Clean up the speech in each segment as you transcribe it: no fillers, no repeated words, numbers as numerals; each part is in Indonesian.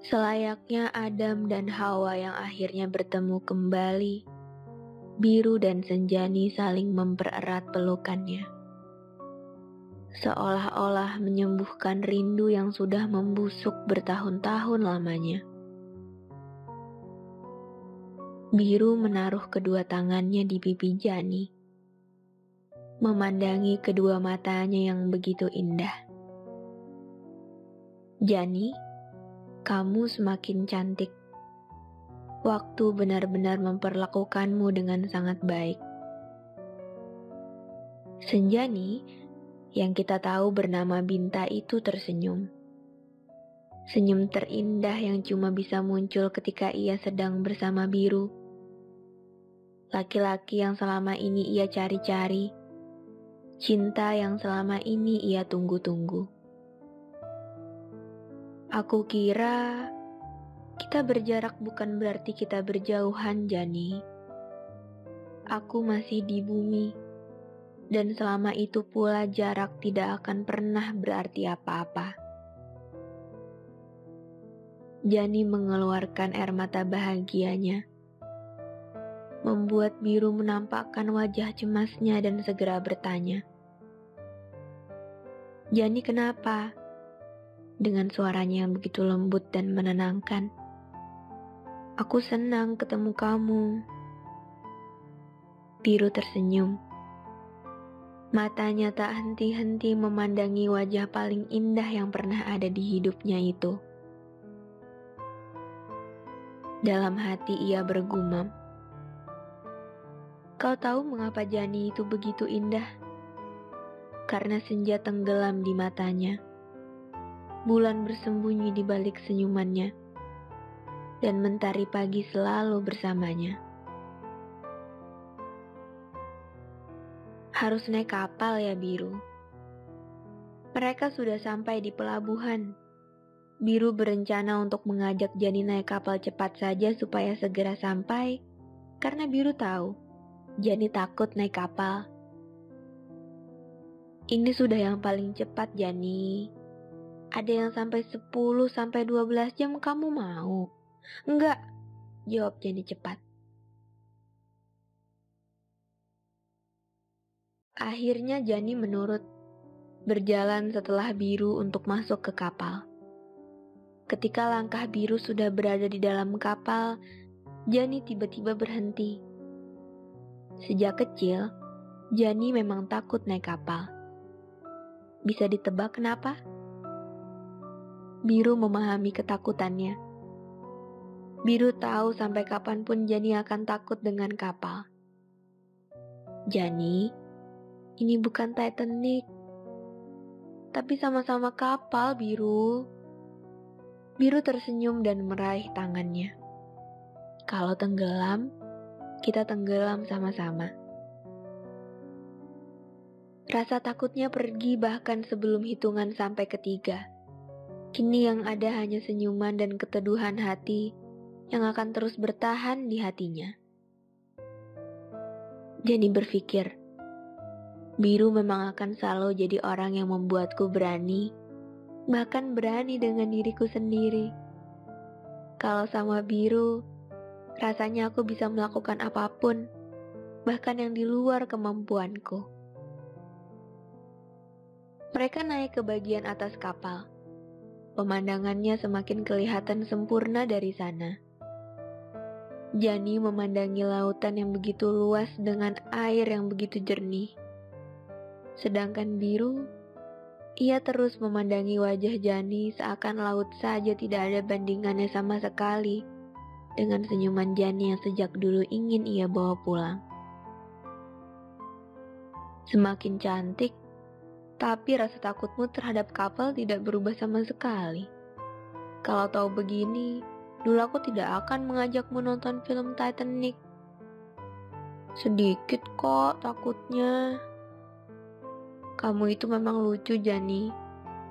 Selayaknya Adam dan Hawa yang akhirnya bertemu kembali, Biru dan Senjani saling mempererat pelukannya. Seolah-olah menyembuhkan rindu yang sudah membusuk bertahun-tahun lamanya. Biru menaruh kedua tangannya di pipi Jani, memandangi kedua matanya yang begitu indah. Jani, kamu semakin cantik. Waktu benar-benar memperlakukanmu dengan sangat baik. Senjani, yang kita tahu bernama Binta itu tersenyum. Senyum terindah yang cuma bisa muncul ketika ia sedang bersama Biru. Laki-laki yang selama ini ia cari-cari. Cinta yang selama ini ia tunggu-tunggu. Aku kira kita berjarak bukan berarti kita berjauhan, Jani. Aku masih di bumi, dan selama itu pula jarak tidak akan pernah berarti apa-apa. Jani mengeluarkan air mata bahagianya, membuat Biru menampakkan wajah cemasnya dan segera bertanya, "Jani, kenapa?" Dengan suaranya yang begitu lembut dan menenangkan. "Aku senang ketemu kamu." Biru tersenyum. Matanya tak henti-henti memandangi wajah paling indah yang pernah ada di hidupnya itu. Dalam hati ia bergumam, "Kau tahu mengapa Jani itu begitu indah? Karena senja tenggelam di matanya. Bulan bersembunyi di balik senyumannya, dan mentari pagi selalu bersamanya." Harus naik kapal ya, Biru. Mereka sudah sampai di pelabuhan. Biru berencana untuk mengajak Jani naik kapal cepat saja supaya segera sampai, karena Biru tahu Jani takut naik kapal. "Ini sudah yang paling cepat, Jani. Ada yang sampai 10-12 jam, kamu mau?" "Enggak," jawab Jani cepat. Akhirnya Jani menurut, berjalan setelah Biru untuk masuk ke kapal. Ketika langkah Biru sudah berada di dalam kapal, Jani tiba-tiba berhenti. Sejak kecil, Jani memang takut naik kapal. Bisa ditebak kenapa? Biru memahami ketakutannya. Biru tahu sampai kapanpun Jani akan takut dengan kapal. "Jani, ini bukan Titanic, tapi sama-sama kapal, Biru." Biru tersenyum dan meraih tangannya. "Kalau tenggelam, kita tenggelam sama-sama." Rasa takutnya pergi bahkan sebelum hitungan sampai ketiga. Kini yang ada hanya senyuman dan keteduhan hati yang akan terus bertahan di hatinya. Jani berpikir, Biru memang akan selalu jadi orang yang membuatku berani, bahkan berani dengan diriku sendiri. Kalau sama Biru, rasanya aku bisa melakukan apapun, bahkan yang di luar kemampuanku. Mereka naik ke bagian atas kapal. Pemandangannya semakin kelihatan sempurna dari sana. Jani memandangi lautan yang begitu luas dengan air yang begitu jernih. Sedangkan Biru, ia terus memandangi wajah Jani seakan laut saja tidak ada bandingannya sama sekali dengan senyuman Jani yang sejak dulu ingin ia bawa pulang. Semakin cantik, tapi rasa takutmu terhadap kapal tidak berubah sama sekali. Kalau tahu begini, dulu aku tidak akan mengajakmu nonton film Titanic. Sedikit kok takutnya. Kamu itu memang lucu, Jani.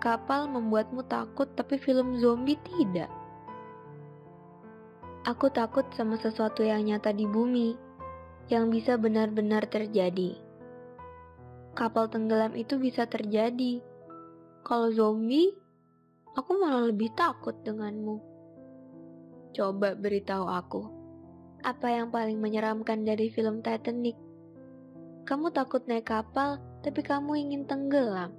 Kapal membuatmu takut, tapi film zombie tidak. Aku takut sama sesuatu yang nyata di bumi, yang bisa benar-benar terjadi. Kapal tenggelam itu bisa terjadi. Kalau zombie, aku malah lebih takut denganmu. Coba beritahu aku, apa yang paling menyeramkan dari film Titanic? Kamu takut naik kapal, tapi kamu ingin tenggelam.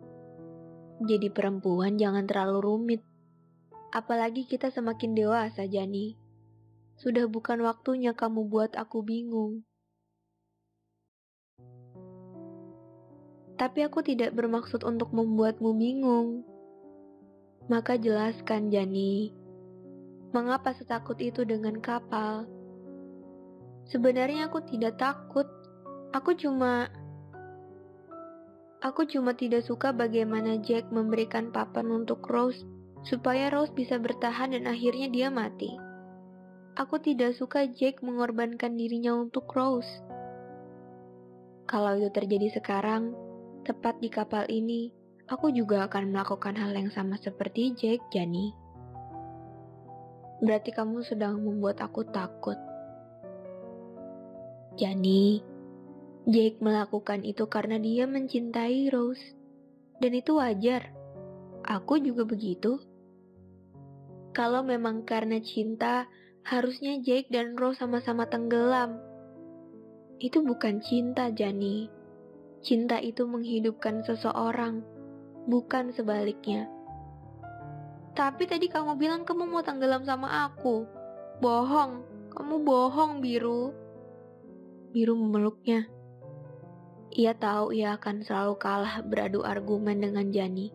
Jadi perempuan jangan terlalu rumit. Apalagi kita semakin dewasa, Jani. Sudah bukan waktunya kamu buat aku bingung. Tapi aku tidak bermaksud untuk membuatmu bingung. Maka jelaskan, Jani. Mengapa setakut itu dengan kapal? Sebenarnya aku tidak takut. Aku cuma tidak suka bagaimana Jack memberikan papan untuk Rose supaya Rose bisa bertahan dan akhirnya dia mati. Aku tidak suka Jack mengorbankan dirinya untuk Rose. Kalau itu terjadi sekarang, tepat di kapal ini, aku juga akan melakukan hal yang sama seperti Jack, Jani. Berarti kamu sedang membuat aku takut. Jani, Jake melakukan itu karena dia mencintai Rose. Dan itu wajar. Aku juga begitu. Kalau memang karena cinta, harusnya Jake dan Rose sama-sama tenggelam. Itu bukan cinta, Jani. Cinta itu menghidupkan seseorang, bukan sebaliknya. Tapi tadi kamu bilang kamu mau tenggelam sama aku. Bohong, kamu bohong, Biru. Biru memeluknya. Ia tahu ia akan selalu kalah beradu argumen dengan Jani.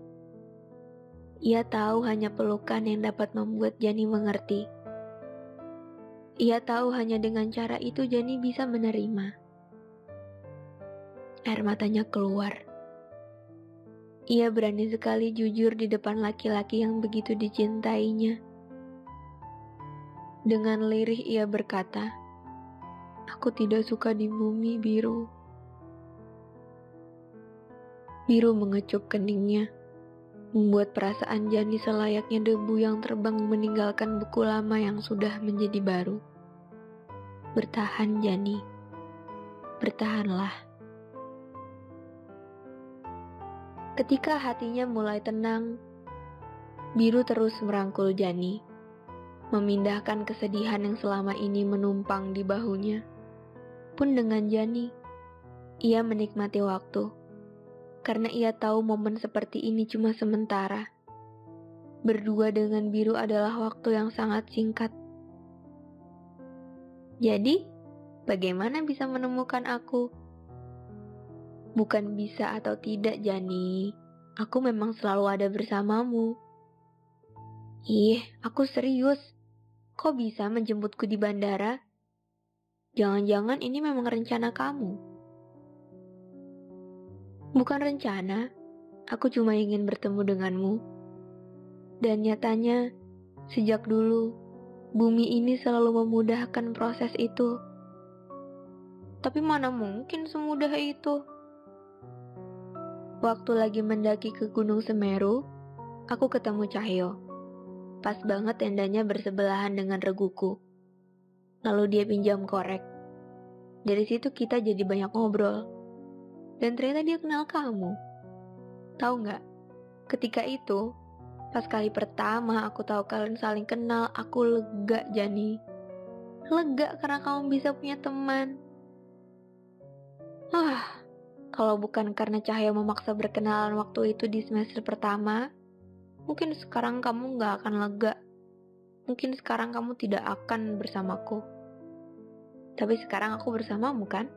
Ia tahu hanya pelukan yang dapat membuat Jani mengerti. Ia tahu hanya dengan cara itu Jani bisa menerima. Air matanya keluar. Ia berani sekali jujur di depan laki-laki yang begitu dicintainya. Dengan lirih ia berkata, "Aku tidak suka di bumi, Biru." Biru mengecup keningnya, membuat perasaan Jani selayaknya debu yang terbang meninggalkan beku lama yang sudah menjadi baru. Bertahan, Jani. Bertahanlah. Ketika hatinya mulai tenang, Biru terus merangkul Jani, memindahkan kesedihan yang selama ini menumpang di bahunya. Pun dengan Jani, ia menikmati waktu. Karena ia tahu momen seperti ini cuma sementara. Berdua dengan Biru adalah waktu yang sangat singkat. Jadi, bagaimana bisa menemukan aku? Bukan bisa atau tidak, Jani. Aku memang selalu ada bersamamu. Ih, aku serius. Kok bisa menjemputku di bandara? Jangan-jangan ini memang rencana kamu. Bukan rencana, aku cuma ingin bertemu denganmu. Dan nyatanya, sejak dulu, bumi ini selalu memudahkan proses itu. Tapi mana mungkin semudah itu? Waktu lagi mendaki ke Gunung Semeru, aku ketemu Cahyo. Pas banget tendanya bersebelahan dengan reguku. Lalu dia pinjam korek. Dari situ kita jadi banyak ngobrol. Dan ternyata dia kenal kamu. Tahu nggak? Ketika itu, pas kali pertama aku tahu kalian saling kenal, aku lega, Jani. Lega karena kamu bisa punya teman. Kalau bukan karena Cahaya memaksa berkenalan waktu itu di semester pertama, mungkin sekarang kamu nggak akan lega. Mungkin sekarang kamu tidak akan bersamaku. Tapi sekarang aku bersamamu, kan?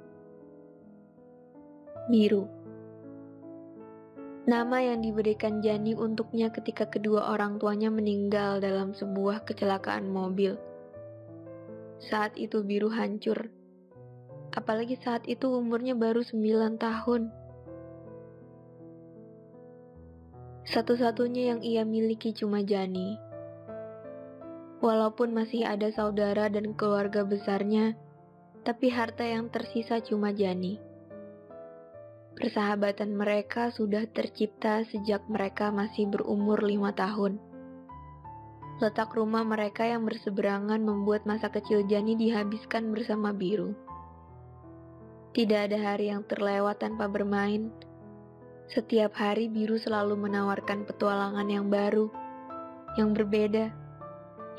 Biru. Nama yang diberikan Jani untuknya ketika kedua orang tuanya meninggal dalam sebuah kecelakaan mobil. Saat itu Biru hancur. Apalagi saat itu umurnya baru 9 tahun. Satu-satunya yang ia miliki cuma Jani. Walaupun masih ada saudara dan keluarga besarnya, tapi harta yang tersisa cuma Jani. Persahabatan mereka sudah tercipta sejak mereka masih berumur 5 tahun. Letak rumah mereka yang berseberangan membuat masa kecil Jani dihabiskan bersama Biru. Tidak ada hari yang terlewat tanpa bermain. Setiap hari Biru selalu menawarkan petualangan yang baru, yang berbeda,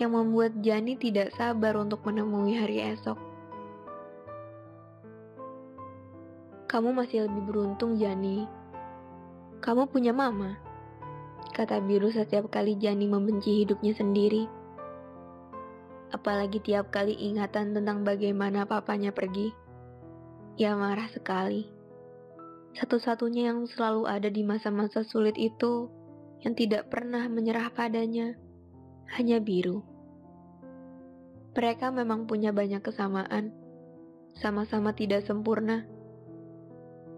yang membuat Jani tidak sabar untuk menemui hari esok. Kamu masih lebih beruntung, Jani. Kamu punya mama, kata Biru setiap kali Jani membenci hidupnya sendiri. Apalagi tiap kali ingatan tentang bagaimana papanya pergi. Ia marah sekali. Satu-satunya yang selalu ada di masa-masa sulit itu, yang tidak pernah menyerah padanya, hanya Biru. Mereka memang punya banyak kesamaan, sama-sama tidak sempurna.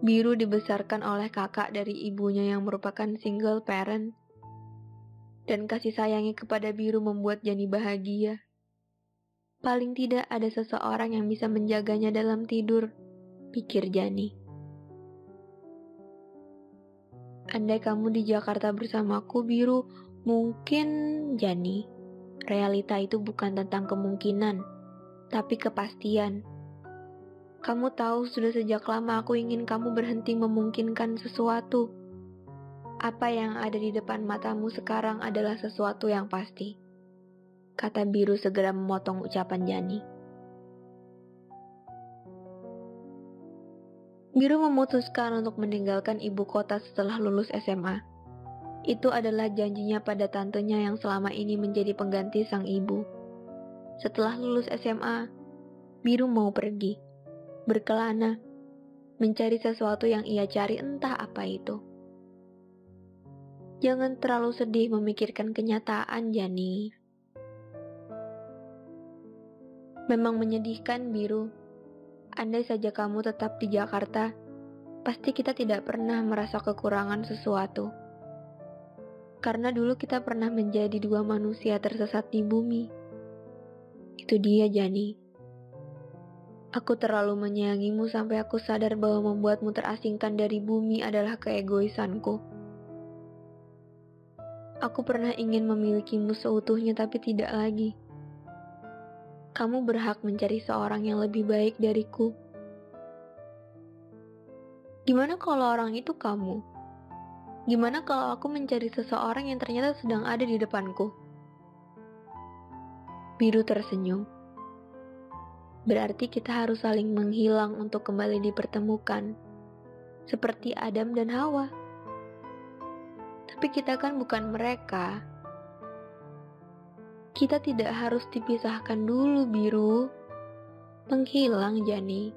Biru dibesarkan oleh kakak dari ibunya yang merupakan single parent, dan kasih sayangnya kepada Biru membuat Jani bahagia. Paling tidak ada seseorang yang bisa menjaganya dalam tidur, pikir Jani. Andai kamu di Jakarta bersamaku, Biru, mungkin, Jani. Realita itu bukan tentang kemungkinan, tapi kepastian. Kamu tahu sudah sejak lama aku ingin kamu berhenti memungkinkan sesuatu. Apa yang ada di depan matamu sekarang adalah sesuatu yang pasti, kata Biru segera memotong ucapan Jani. Biru memutuskan untuk meninggalkan ibu kota setelah lulus SMA. Itu adalah janjinya pada tantenya yang selama ini menjadi pengganti sang ibu. Setelah lulus SMA, Biru mau pergi, berkelana, mencari sesuatu yang ia cari entah apa itu. Jangan terlalu sedih memikirkan kenyataan, Jani. Memang menyedihkan, Biru. Andai saja kamu tetap di Jakarta, pasti kita tidak pernah merasa kekurangan sesuatu. Karena dulu kita pernah menjadi dua manusia tersesat di bumi. Itu dia, Jani. Aku terlalu menyayangimu sampai aku sadar bahwa membuatmu terasingkan dari bumi adalah keegoisanku. Aku pernah ingin memilikimu seutuhnya tapi tidak lagi. Kamu berhak mencari seorang yang lebih baik dariku. Gimana kalau orang itu kamu? Gimana kalau aku mencari seseorang yang ternyata sedang ada di depanku? Biru tersenyum. Berarti kita harus saling menghilang untuk kembali dipertemukan. Seperti Adam dan Hawa. Tapi kita kan bukan mereka. Kita tidak harus dipisahkan dulu, Biru. Menghilang, Jani.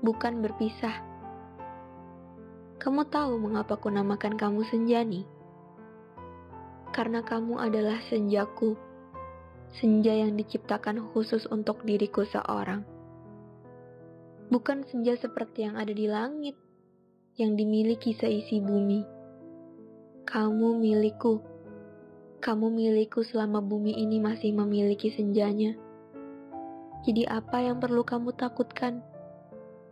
Bukan berpisah. Kamu tahu mengapa aku namakan kamu Senjani? Karena kamu adalah senjaku. Senja yang diciptakan khusus untuk diriku seorang. Bukan senja seperti yang ada di langit, yang dimiliki seisi bumi. Kamu milikku. Kamu milikku selama bumi ini masih memiliki senjanya. Jadi apa yang perlu kamu takutkan?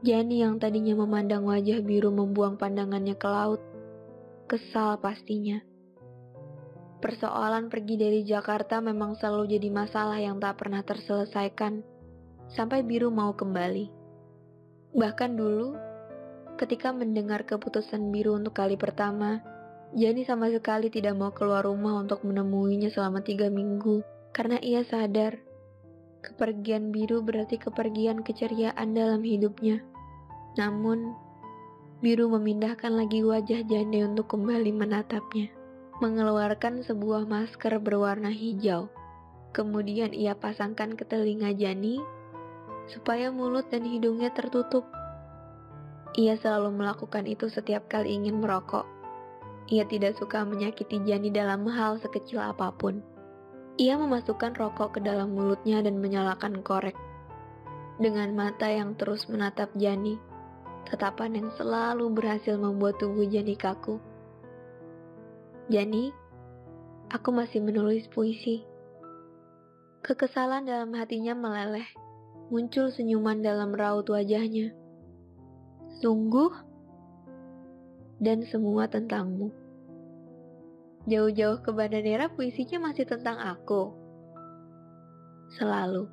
Jani yang tadinya memandang wajah Biru membuang pandangannya ke laut. Kesal pastinya. Persoalan pergi dari Jakarta memang selalu jadi masalah yang tak pernah terselesaikan. Sampai Biru mau kembali. Bahkan dulu, ketika mendengar keputusan Biru untuk kali pertama, Jani sama sekali tidak mau keluar rumah untuk menemuinya selama 3 minggu, karena ia sadar, kepergian Biru berarti kepergian keceriaan dalam hidupnya. Namun, Biru memindahkan lagi wajah Jani untuk kembali menatapnya, mengeluarkan sebuah masker berwarna hijau. Kemudian ia pasangkan ke telinga Jani, supaya mulut dan hidungnya tertutup. Ia selalu melakukan itu setiap kali ingin merokok. Ia tidak suka menyakiti Jani dalam hal sekecil apapun. Ia memasukkan rokok ke dalam mulutnya dan menyalakan korek. Dengan mata yang terus menatap Jani, tatapan yang selalu berhasil membuat tubuh Jani kaku. Jani, aku masih menulis puisi. Kekesalan dalam hatinya meleleh, muncul senyuman dalam raut wajahnya. Sungguh? Dan semua tentangmu. Jauh-jauh ke Bandanera puisinya masih tentang aku. Selalu.